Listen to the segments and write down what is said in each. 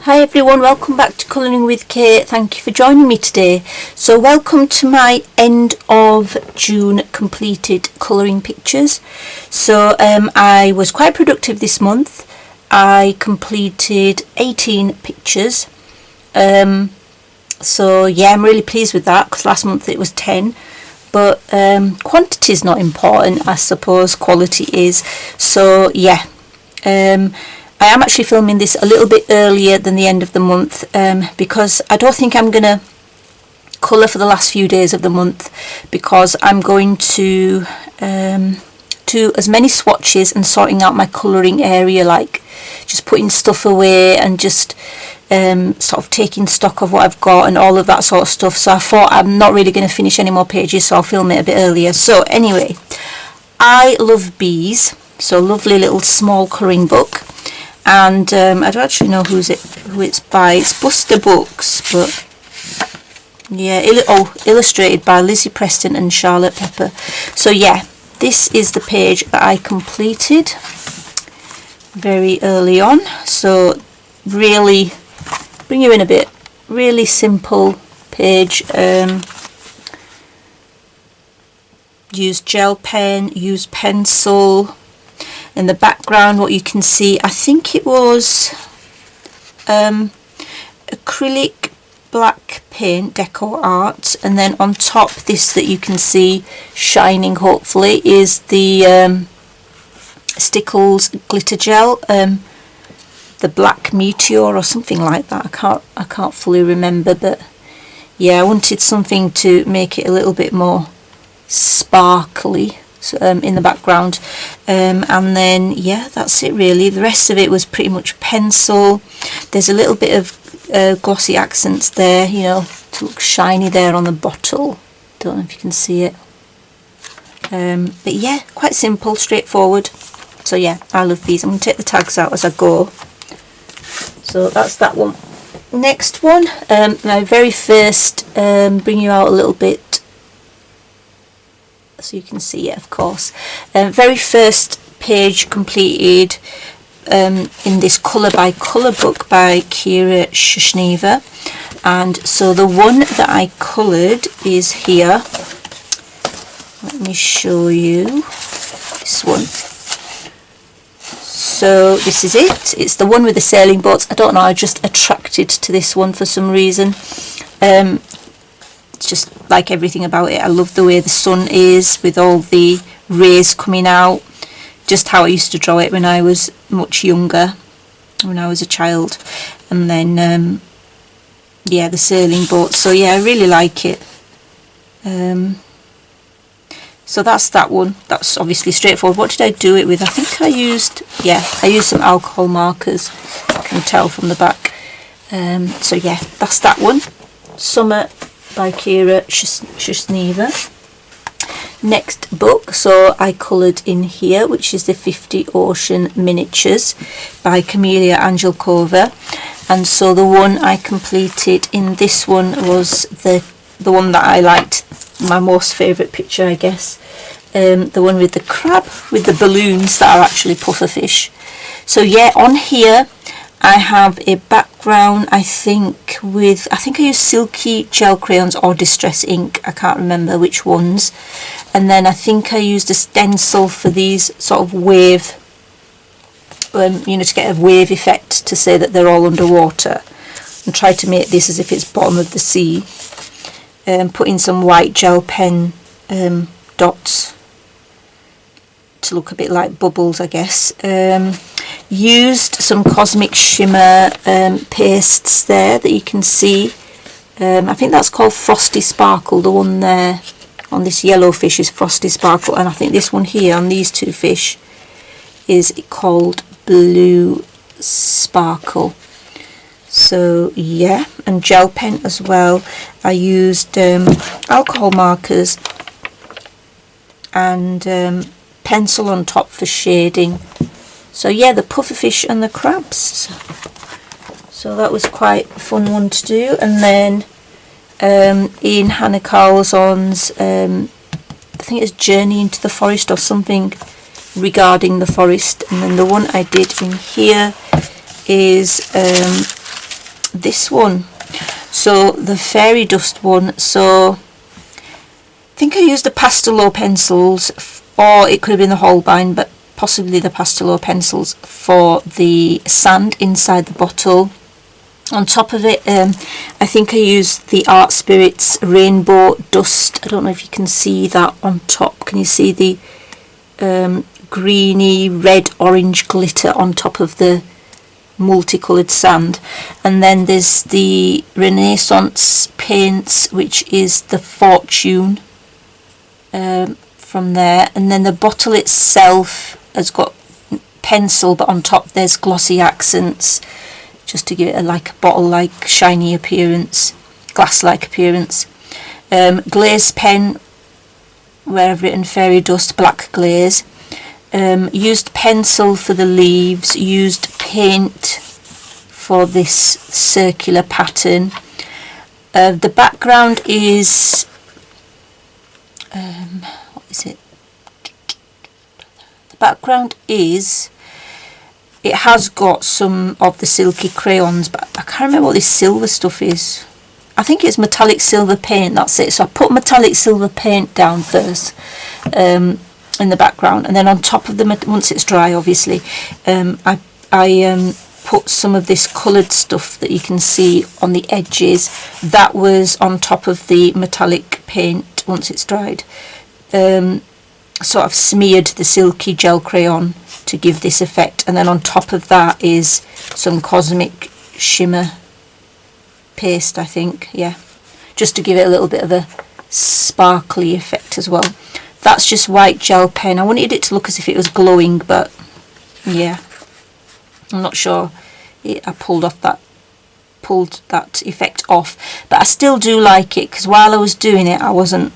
Hi everyone, welcome back to Colouring with Kate. Thank you for joining me today. So welcome to my end of June completed colouring pictures. So I was quite productive this month. I completed 18 pictures. So yeah, I'm really pleased with that because last month it was 10. But quantity is not important, I suppose quality is. So yeah, I am actually filming this a little bit earlier than the end of the month because I don't think I'm going to colour for the last few days of the month, because I'm going to do as many swatches and sorting out my colouring area, like just putting stuff away and just sort of taking stock of what I've got and all of that sort of stuff. So I thought I'm not really going to finish any more pages, so I'll film it a bit earlier. So anyway, I love bees, so lovely little small colouring book. And I don't actually know who it's by. It's Buster Books, but yeah, illustrated by Lizzie Preston and Charlotte Pepper. So yeah, this is the page that I completed very early on. So really bring you in a bit. Really simple page. Use gel pen, use pencil. In the background, what you can see, I think it was acrylic black paint, Deco Art, and then on top, this that you can see shining hopefully is the Stickles glitter gel, the Black Meteor or something like that. I can't fully remember, but yeah, I wanted something to make it a little bit more sparkly. In the background, and then yeah, that's it really. The rest of it was pretty much pencil. There's a little bit of glossy accents there, you know, to look shiny there on the bottle. Don't know if you can see it, but yeah, quite simple, straightforward. So yeah, I love these. I'm going to take the tags out as I go. So that's that one. Next one, my very first, bring you out a little bit so you can see it, of course. Very first page completed in this colour by colour book by Kirbys. And so the one that I coloured is here. Let me show you this one. So this is it. It's the one with the sailing boats. I don't know, I just attracted to this one for some reason. Just like everything about it. I love the way the sun is with all the rays coming out, just how I used to draw it when I was much younger, when I was a child. And then yeah, the sailing boat. So yeah, I really like it. So that's that one. That's obviously straightforward. What did I do it with? I think I used some alcohol markers, I can tell from the back. So yeah, that's that one. Summer by Kirbys. Next book, so I coloured in here, which is the 50 Ocean Miniatures by Camelia Angelkova. And so the one I completed in this one was the one that I liked, my most favourite picture, I guess. The one with the crab with the balloons that are actually pufferfish. So yeah, on here I have a background, I think I used silky gel crayons or distress ink, I can't remember which ones. And then I think I used a stencil for these sort of wave, you know, to get a wave effect to say that they're all underwater. And try to make this as if it's bottom of the sea. Put in some white gel pen dots to look a bit like bubbles, I guess. Used some Cosmic Shimmer pastes there that you can see. I think that's called Frosty Sparkle. The one there on this yellow fish is Frosty Sparkle, and I think this one here on these two fish is called Blue Sparkle. So yeah, and gel pen as well. I used alcohol markers and pencil on top for shading. So yeah, the pufferfish and the crabs. So that was quite a fun one to do. And then Ian Hannah Carlson's, I think it's Journey into the Forest or something regarding the forest. And then the one I did in here is this one, so the fairy dust one. So I think I used the Pastel pencils, or it could have been the Holbein, but possibly the Pastel pencils for the sand inside the bottle. On top of it, I think I used the Art Spirits Rainbow Dust. I don't know if you can see that on top. Can you see the greeny red orange glitter on top of the multicoloured sand? And then there's the Renaissance paints, which is the Fortune from there. And then the bottle itself has got pencil, but on top there's glossy accents, just to give it a bottle-like shiny appearance, glass-like appearance. Glaze pen, where I've written fairy dust, black glaze. Used pencil for the leaves, used paint for this circular pattern. The background is, what is it? The background is, it has got some of the silky crayons, but I can't remember what this silver stuff is. I think it's metallic silver paint, that's it. So I put metallic silver paint down first in the background, and then on top of the, once it's dry obviously, I put some of this coloured stuff that you can see on the edges. That was on top of the metallic paint once it's dried. Sort of smeared the silky gel crayon to give this effect, and then on top of that is some Cosmic Shimmer paste, I think, yeah, just to give it a little bit of a sparkly effect as well. That's just white gel pen. I wanted it to look as if it was glowing, but yeah, I'm not sure I pulled that effect off, but I still do like it, because while I was doing it I wasn't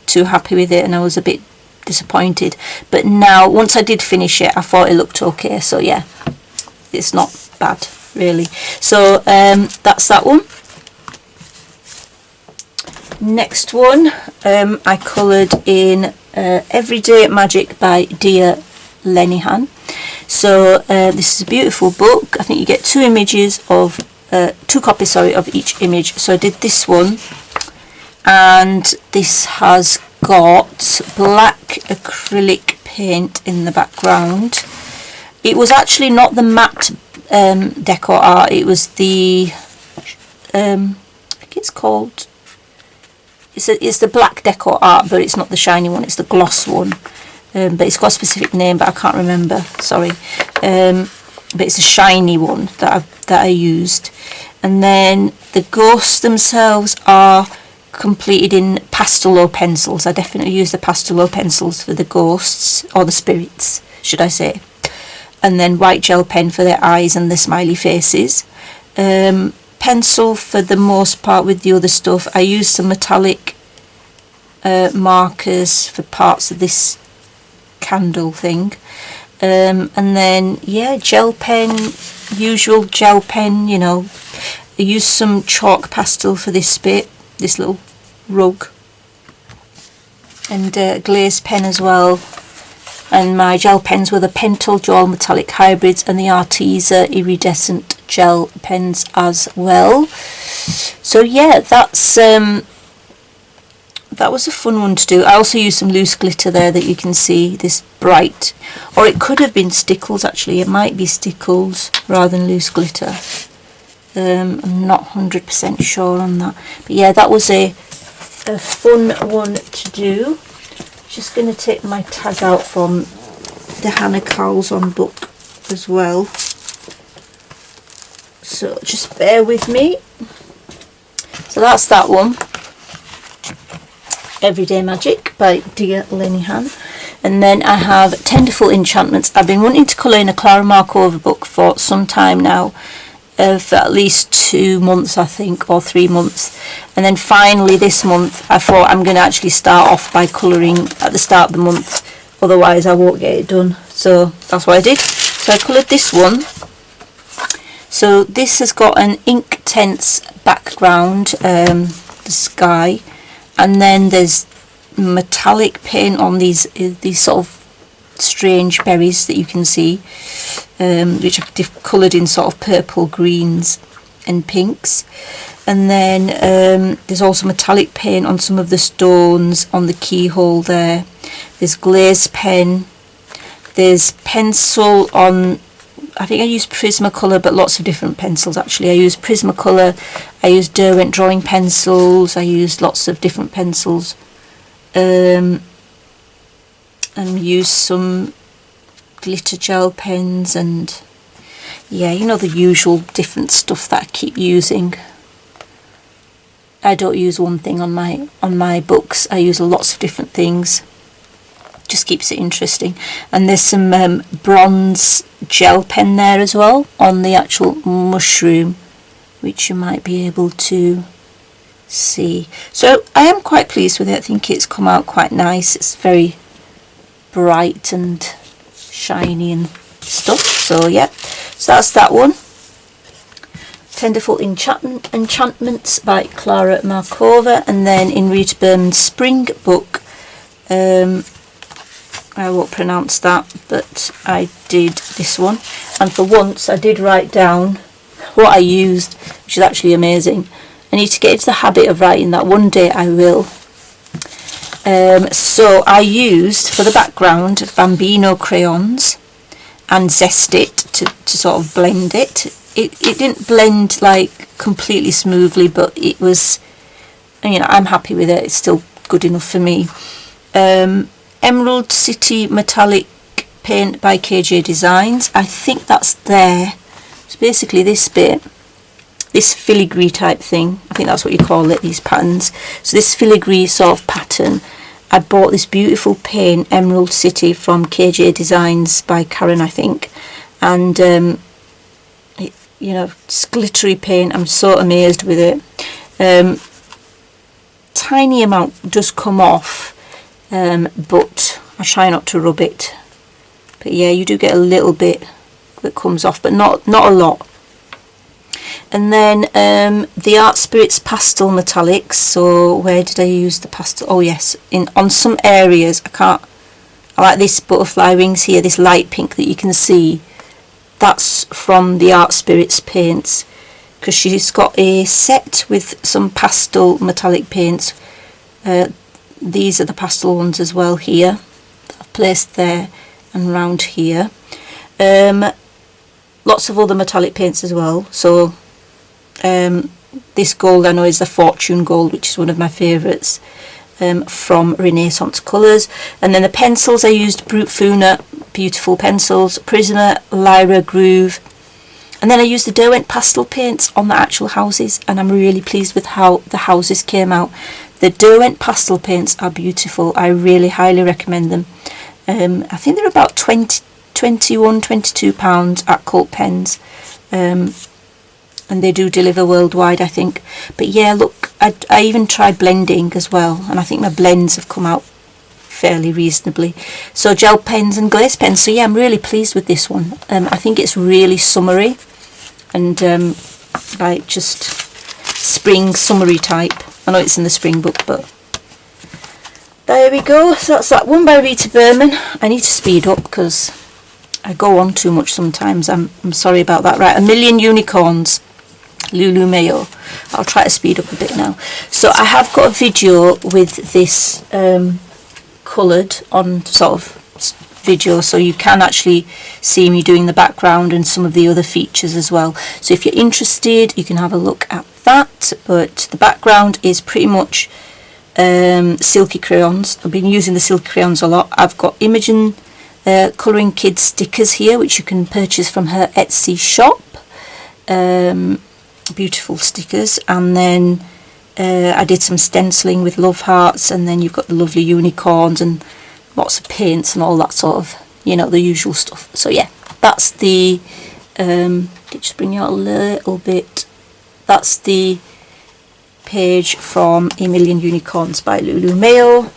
too happy with it and I was a bit disappointed, but now once I did finish it I thought it looked okay. So yeah, it's not bad really. So that's that one. Next one, I coloured in Everyday Magic by Dear Lenihan. So this is a beautiful book. I think you get two copies of each image. So I did this one, and this has got black acrylic paint in the background. It was actually not the matte decor art, it was the I think it's called, it's the black decor art, but it's not the shiny one, it's the gloss one, but it's got a specific name but I can't remember, sorry. But it's a shiny one that I used. And then the ghosts themselves are completed in Pastel pencils. I definitely use the Pastel pencils for the ghosts, or the spirits should I say, and then white gel pen for their eyes and the smiley faces. Pencil for the most part with the other stuff. I used some metallic markers for parts of this candle thing, and then yeah, gel pen, usual gel pen, you know. I used some chalk pastel for this bit, this little rug, and glaze pen as well. And my gel pens were the Pentel Dual Metallic Hybrids and the Arteza Iridescent gel pens as well. So yeah, that's that was a fun one to do. I also used some loose glitter there that you can see, this bright, or it could have been stickles actually, it might be stickles rather than loose glitter. I'm not 100% sure on that, but yeah, that was a fun one to do. Just going to take my tag out from the Hannah Carlson book as well, so just bear with me. So that's that one, Everyday Magic by Dear Lenihan. And then I have Tenderful Enchantments. I've been wanting to colour in a Clara Markova book for some time now, for at least 2 months I think, or 3 months, and then finally this month I thought I'm going to actually start off by colouring at the start of the month, otherwise I won't get it done. So that's what I did. So I coloured this one. So this has got an Inktense background, the sky, and then there's metallic paint on these sort of strange berries that you can see, which I've coloured in sort of purple greens. and pinks. And then there's also metallic paint on some of the stones on the keyhole there. There's glaze pen. There's pencil on, I think I use Prismacolor, but lots of different pencils actually. I use Prismacolor, I use Derwent drawing pencils, I use lots of different pencils. And use some glitter gel pens, and yeah, you know, the usual different stuff that I keep using. I don't use one thing on my books, I use lots of different things. Just keeps it interesting. And there's some bronze gel pen there as well on the actual mushroom, which you might be able to see. So I am quite pleased with it. I think it's come out quite nice. It's very bright and shiny and stuff. So yeah, so that's that one. Tenderful Enchantments by Clara Markova. And then in Rita Berman's spring book, I won't pronounce that, but I did this one, and for once I did write down what I used, which is actually amazing. I need to get into the habit of writing that. One day I will. So I used for the background Bambino crayons and Zest It to sort of blend it. It didn't blend like completely smoothly, but it was, you know, I'm happy with it. It's still good enough for me. Emerald City Metallic Paint by KJ Designs. I think that's there. It's basically this bit, this filigree type thing. I think that's what you call it, these patterns. So this filigree sort of pattern. I bought this beautiful paint, Emerald City, from KJ Designs by Karen, I think. And, you know, it's glittery paint. I'm so amazed with it. Tiny amount does come off. But I try not to rub it. But yeah, you do get a little bit that comes off, but not a lot. And then the Art Spirits Pastel Metallics. So where did I use the pastel? Oh yes, on some areas I like this butterfly wings here, this light pink that you can see. That's from the Art Spirits paints, because she's got a set with some pastel metallic paints. These are the pastel ones as well here, that I've placed there and round here. Lots of other metallic paints as well. So this gold I know is the Fortune Gold, which is one of my favourites, from Renaissance Colours. And then the pencils I used Brute Funa, beautiful pencils, Prisma, Lyra Groove. And then I used the Derwent pastel paints on the actual houses, and I'm really pleased with how the houses came out. The Derwent pastel paints are beautiful. I really highly recommend them. I think they're about £22 at Cult Pens, and they do deliver worldwide, I think. But yeah, look, I even tried blending as well, and I think my blends have come out fairly reasonably. So gel pens and glaze pens. So yeah, I'm really pleased with this one. I think it's really summery and like just spring summery type. I know it's in the spring book, but there we go. So that's that one by Rita Berman. I need to speed up because I go on too much sometimes. I'm sorry about that. Right, A Million Unicorns, Lulu Mayo. I'll try to speed up a bit now. So I have got a video with this coloured on sort of video, so you can actually see me doing the background and some of the other features as well. So if you're interested, you can have a look at that. But the background is pretty much silky crayons. I've been using the silky crayons a lot. I've got Imogen Colouring Kids stickers here, which you can purchase from her Etsy shop. Beautiful stickers. And then I did some stenciling with love hearts, and then you've got the lovely unicorns and lots of paints and all that sort of, you know, the usual stuff. So yeah, that's the just bring you out a little bit. That's the page from A Million Unicorns by Lulu Mayo.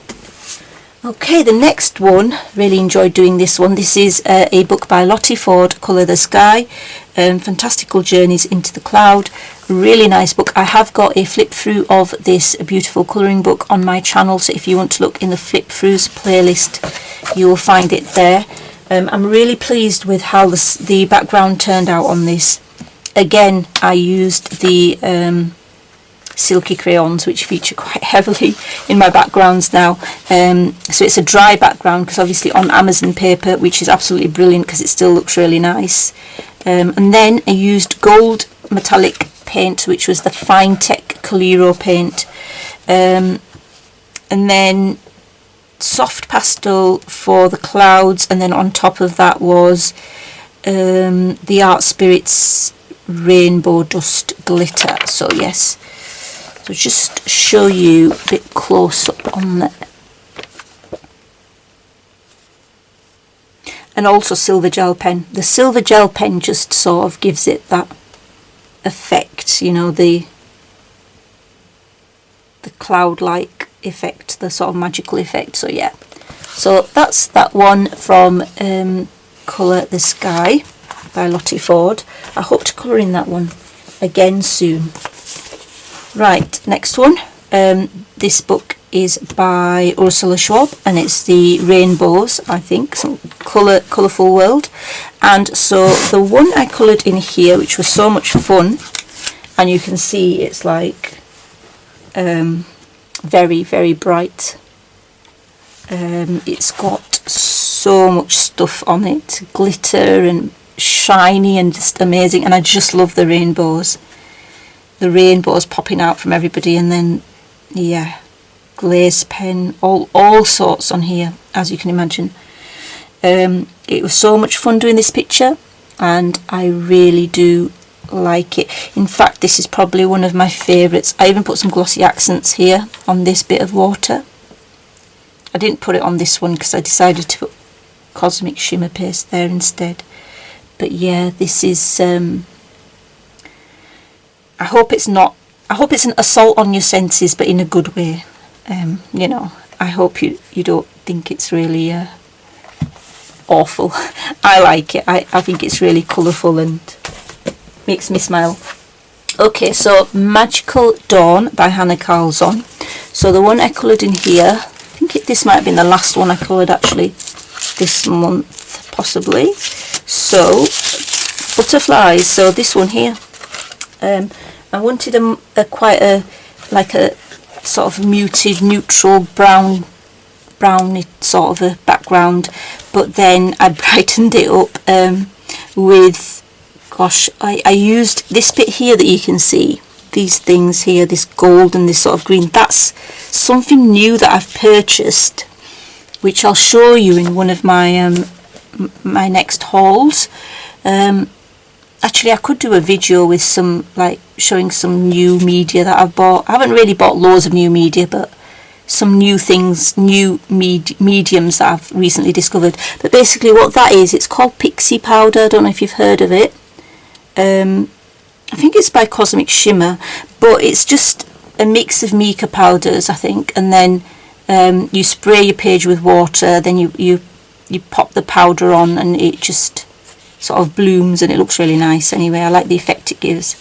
Okay, the next one, really enjoyed doing this one. This is a book by Lottie Ford, Colour the Sky, Fantastical Journeys into the Cloud. Really nice book. I have got a flip through of this beautiful colouring book on my channel, so if you want to look in the flip throughs playlist, you will find it there. I'm really pleased with how the background turned out on this. again, I used the silky crayons, which feature quite heavily in my backgrounds now. So it's a dry background, because obviously on Amazon paper, which is absolutely brilliant because it still looks really nice. And then I used gold metallic paint, which was the Fine-Tech Coliro paint. And then soft pastel for the clouds, and then on top of that was the Art Spirits Rainbow Dust Glitter. So yes, so just show you a bit close up on that. And also silver gel pen. The silver gel pen just sort of gives it that effect, you know, the cloud-like effect, the sort of magical effect. So yeah, so that's that one from Colour the Sky by Lottie Ford. I hope to colour in that one again soon. Right, next one. This book is by Ursula Schwab, and it's the Rainbows, I think, some colourful world. And so the one I coloured in here, which was so much fun, and you can see it's like very, very bright. It's got so much stuff on it, glitter and shiny and just amazing, and I just love the rainbows popping out from everybody. And then yeah, glaze pen, all sorts on here, as you can imagine. It was so much fun doing this picture, and I really do like it. In fact, this is probably one of my favourites. I even put some glossy accents here on this bit of water. I didn't put it on this one because I decided to put Cosmic Shimmer paste there instead. But yeah, this is I hope it's an assault on your senses, but in a good way. You know, I hope you don't think it's really awful. I like it. I think it's really colourful and makes me smile. Okay, so Magical Dawn by Hannah Carlson. So the one I coloured in here, I think this might have been the last one I coloured actually this month, possibly. So butterflies. So this one here. I wanted quite a sort of muted, neutral browny sort of a background, but then I brightened it up with, gosh, I used this bit here that you can see, these things here, this gold and this sort of green. That's something new that I've purchased, which I'll show you in one of my my next hauls. Actually, I could do a video with some, like, showing some new media that I've bought. I haven't really bought loads of new media, but some new things, new mediums that I've recently discovered. But basically what that is, it's called Pixie Powder. I don't know if you've heard of it. I think it's by Cosmic Shimmer, but it's just a mix of mica powders, I think, and then you spray your page with water, then you pop the powder on, and it just sort of blooms, and it looks really nice. Anyway, I like the effect it gives.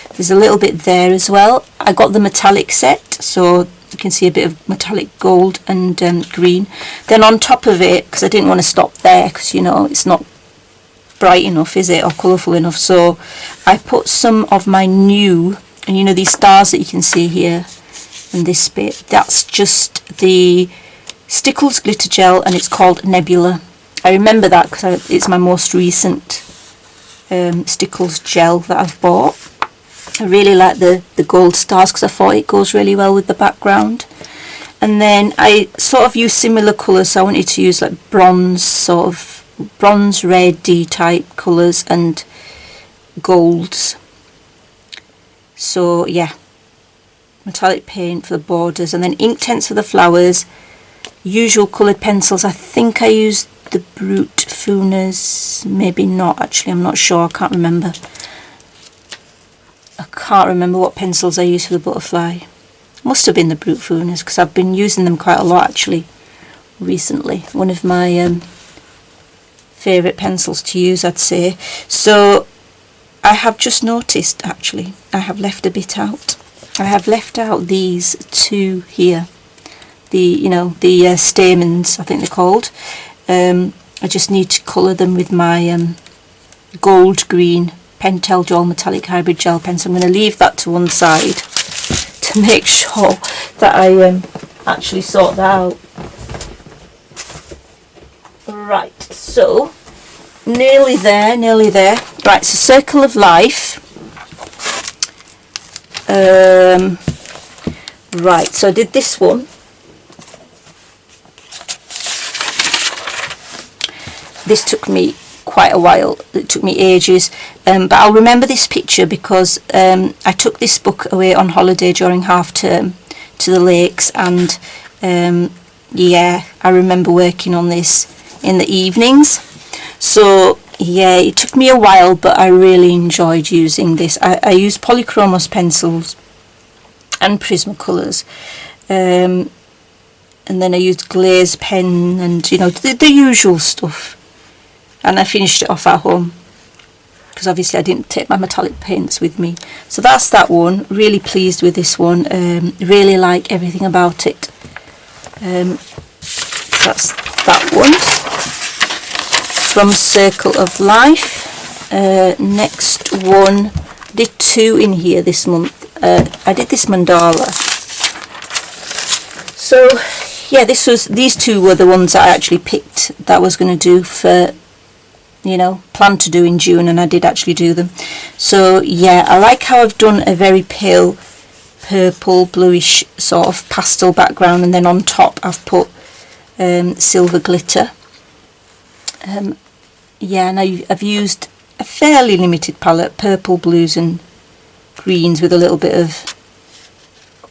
There's a little bit there as well. I got the metallic set, so you can see a bit of metallic gold and green. Then on top of it, because I didn't want to stop there, because, you know, it's not bright enough, is it, or colourful enough, so I put some of my new, and you know these stars that you can see here and this bit, that's just the Stickles glitter gel, and it's called Nebula. I remember that because it's my most recent Stickles gel that I've bought. I really like the gold stars because I thought it goes really well with the background. And then I sort of use similar colours, so I wanted to use like bronze, red-y type colours and golds. So yeah, metallic paint for the borders, and then ink tints for the flowers, usual coloured pencils. I think I used the Brute Funas, maybe not actually, I'm not sure, I can't remember. I can't remember what pencils I used for the butterfly. Must have been the Brute Funas because I've been using them quite a lot actually recently. One of my favourite pencils to use, I'd say. So I have just noticed actually I have left a bit out. I have left out these two here. The stamens, I think they're called. I just need to colour them with my gold green Pentel Dual Metallic Hybrid Gel Pen, so I'm going to leave that to one side to make sure that I actually sort that out. Right, so nearly there, nearly there. Right, so Circle of Life. Right, so I did this one. This took me quite a while, it took me ages, but I'll remember this picture because I took this book away on holiday during half term to the lakes, and yeah, I remember working on this in the evenings. So yeah, it took me a while, but I really enjoyed using this. I used Polychromos pencils and Prismacolors, and then I used glaze pen and, you know, the usual stuff. And I finished it off at home because obviously I didn't take my metallic paints with me. So that's that one. Really pleased with this one. Really like everything about it. That's that one from Circle of Life. Next one, I did two in here this month. I did this mandala. So yeah, these two were the ones that I actually picked that I was going to do for, you know, planned to do in June, and I did actually do them. So yeah, I like how I've done a very pale purple bluish sort of pastel background, and then on top I've put silver glitter. Yeah, and I've used a fairly limited palette, purple, blues and greens with a little bit of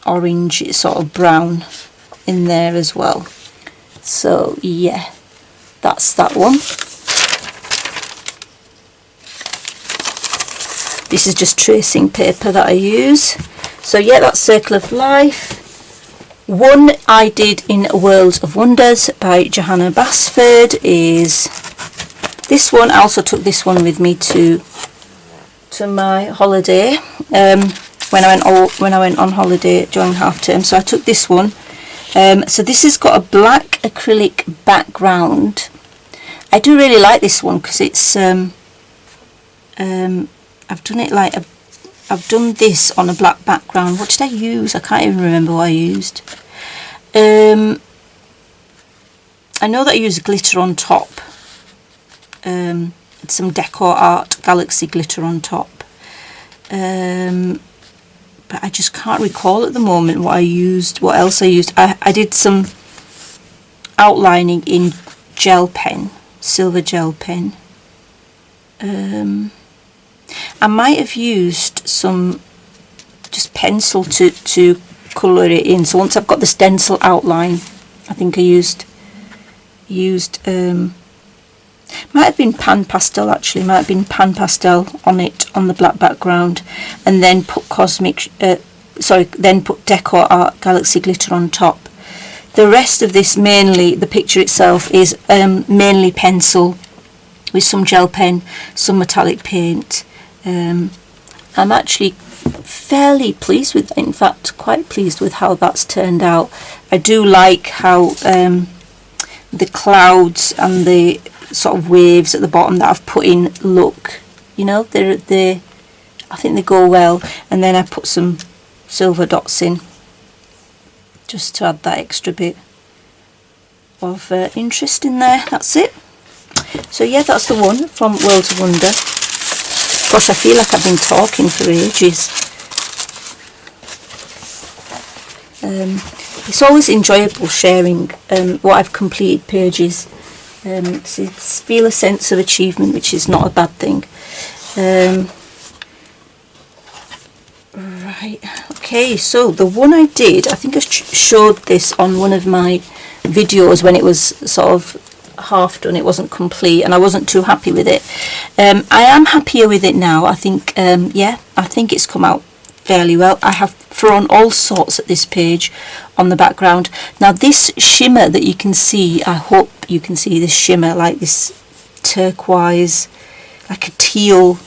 orange sort of brown in there as well. So yeah, that's that one. This is just tracing paper that I use. So yeah, that's Circle of Life. One I did in Worlds of Wonders by Johanna Basford is this one. I also took this one with me to my holiday when I went on holiday during half term. So I took this one. So this has got a black acrylic background. I do really like this one because it's I've done it like I've done this on a black background. What did I use? I can't even remember what I used. I know that I used glitter on top. Some Decor Art Galaxy glitter on top. But I just can't recall at the moment what I used, what else I used. I did some outlining in gel pen, silver gel pen. I might have used some just pencil to colour it in. So once I've got the stencil outline, I think I used might have been pan pastel actually, might have been pan pastel on it on the black background, and then put then put Decor Art Galaxy glitter on top. The rest of this, mainly the picture itself, is mainly pencil with some gel pen, some metallic paint. I'm actually fairly pleased with, in fact quite pleased with how that's turned out. I do like how the clouds and the sort of waves at the bottom that I've put in look, you know, I think they go well. And then I put some silver dots in just to add that extra bit of interest in there. That's it. So yeah, that's the one from Worlds of Wonder. Gosh, I feel like I've been talking for ages. It's always enjoyable sharing what I've completed pages. To feel a sense of achievement, which is not a bad thing. Right, okay, so the one I did, I think I showed this on one of my videos when it was sort of half done, it wasn't complete, and I wasn't too happy with it. I am happier with it now. I think, yeah, I think it's come out fairly well. I have thrown all sorts at this page on the background. Now this shimmer that you can see, I hope you can see this shimmer, like this turquoise, like a teal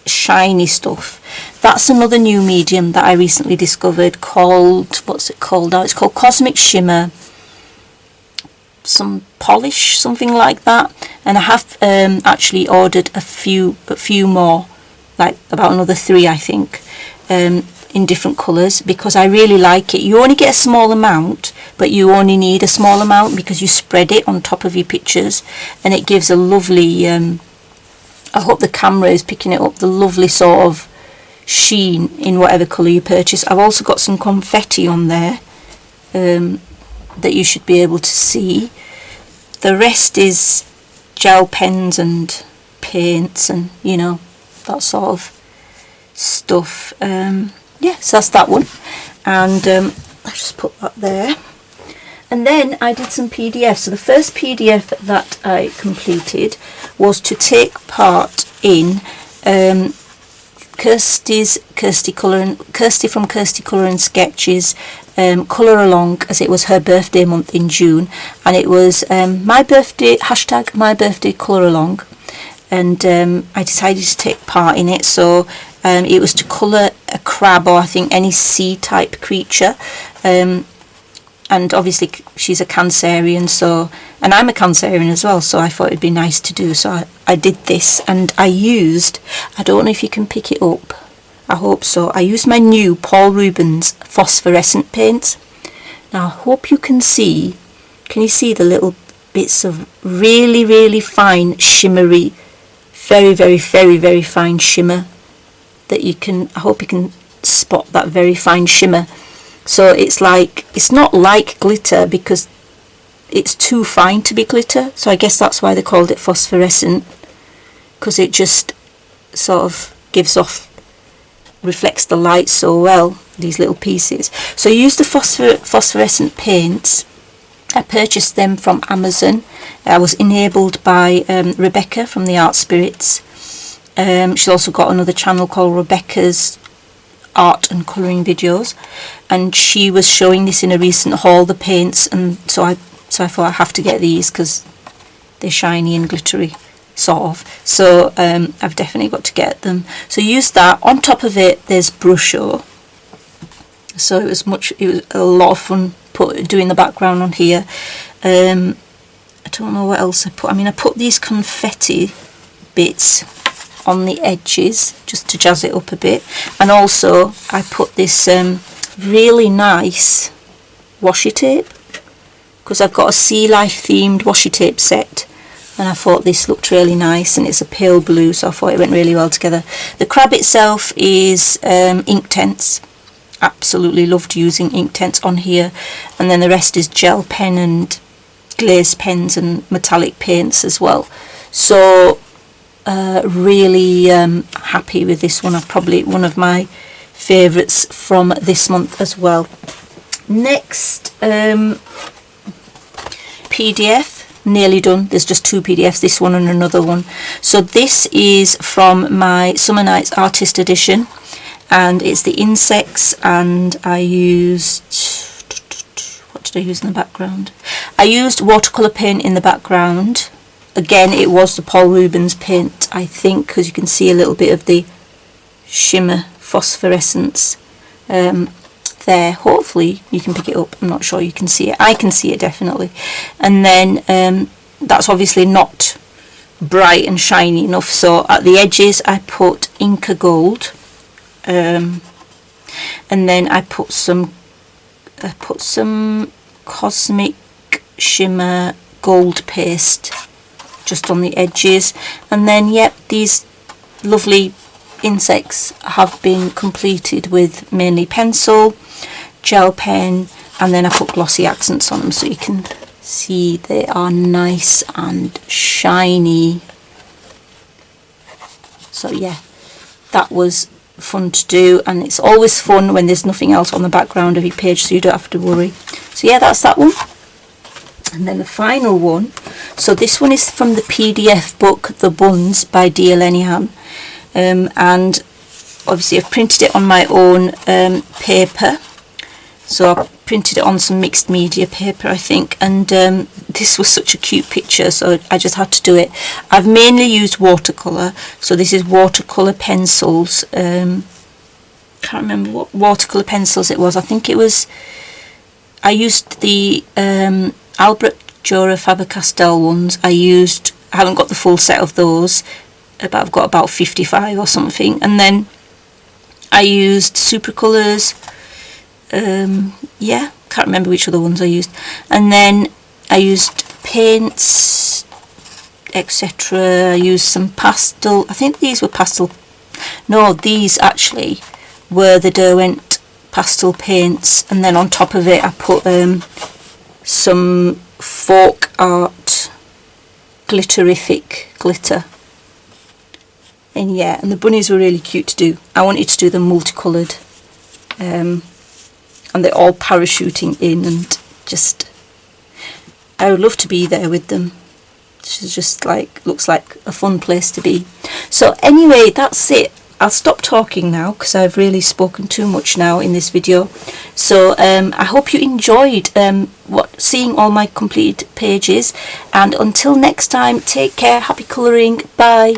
shiny stuff. That's another new medium that I recently discovered called, what's it called now? It's called Cosmic Shimmer some polish, something like that. And I have actually ordered a few more, like about another 3 I think, in different colours, because I really like it. You only get a small amount, but you only need a small amount because you spread it on top of your pictures, and it gives a lovely, I hope the camera is picking it up, the lovely sort of sheen in whatever colour you purchase. I've also got some confetti on there that you should be able to see. The rest is gel pens and paints and, you know, that sort of stuff. Yeah, so that's that one, and I'll just put that there. And then I did some PDFs. So the first PDF that I completed was to take part in Kirsty from Kirsty Colour and Sketches colour along, as it was her birthday month in June, and it was my birthday colour along, and I decided to take part in it. So it was to colour a crab, or I think any sea type creature, and obviously she's a Cancerian, so, and I'm a Cancerian as well, so I thought it'd be nice to do. So I did this, and I used, I don't know if you can pick it up, I hope so, I used my new Paul Rubens phosphorescent paints. Now I hope you can see, can you see the little bits of really, really fine shimmery, very, very, very, very fine shimmer that you can, I hope you can spot that very fine shimmer. So it's like, it's not like glitter because it's too fine to be glitter, so I guess that's why they called it phosphorescent, because it just sort of gives off, reflects the light so well, these little pieces. So I used the phosphorescent paints. I purchased them from Amazon. I was enabled by Rebecca from the Art Spirits. She's also got another channel called Rebecca's Art and Colouring Videos, and she was showing this in a recent haul, the paints, and so I thought I have to get these because they're shiny and glittery, sort of. So I've definitely got to get them. So use that. On top of it, there's Brusho. So it was a lot of fun doing the background on here. I don't know what else I put. I mean, I put these confetti bits on the edges just to jazz it up a bit, and also I put this really nice washi tape, because I've got a sea life themed washi tape set, and I thought this looked really nice, and it's a pale blue, so I thought it went really well together. The crab itself is Inktense. Absolutely loved using Inktense on here, and then the rest is gel pen and glazed pens and metallic paints as well. So really happy with this one. Probably one of my favourites from this month as well. Next PDF, nearly done. There's just 2 PDFs, this one and another one. So this is from my Summer Nights Artist Edition, and it's the insects, and I used, what did I use in the background? I used watercolour paint in the background. Again, it was the Paul Rubens paint, I think, because you can see a little bit of the shimmer phosphorescence there. Hopefully you can pick it up. I'm not sure you can see it. I can see it definitely. And then that's obviously not bright and shiny enough, so at the edges I put Inca Gold, and then I put some Cosmic Shimmer Gold paste just on the edges. And then yep, these lovely insects have been completed with mainly pencil, gel pen, and then I put glossy accents on them, so you can see they are nice and shiny. So yeah, that was fun to do, and it's always fun when there's nothing else on the background of your page, so you don't have to worry. So yeah, that's that one. And then the final one, so this one is from the PDF book The Buns by Dia Lenihan, and obviously I've printed it on my own paper, so I printed it on some mixed media paper, I think, and this was such a cute picture, so I just had to do it. I've mainly used watercolour, so this is watercolour pencils. Can't remember what watercolour pencils it was. I think it was, I used the Jura Faber-Castell ones. I haven't got the full set of those, but I've got about 55 or something. And then I used Supracolors. Yeah, can't remember which other ones I used. And then I used paints, etc. I used some pastel. I think these were pastel. No, these actually were the Derwent pastel paints. And then on top of it, I put some folk art glitterific glitter. And yeah, and the bunnies were really cute to do. I wanted to do them multicoloured. And they're all parachuting in, and just, I would love to be there with them. It's just like, looks like a fun place to be. So anyway, that's it. I'll stop talking now because I've really spoken too much now in this video. So I hope you enjoyed seeing all my completed pages, and until next time, take care, happy colouring, bye.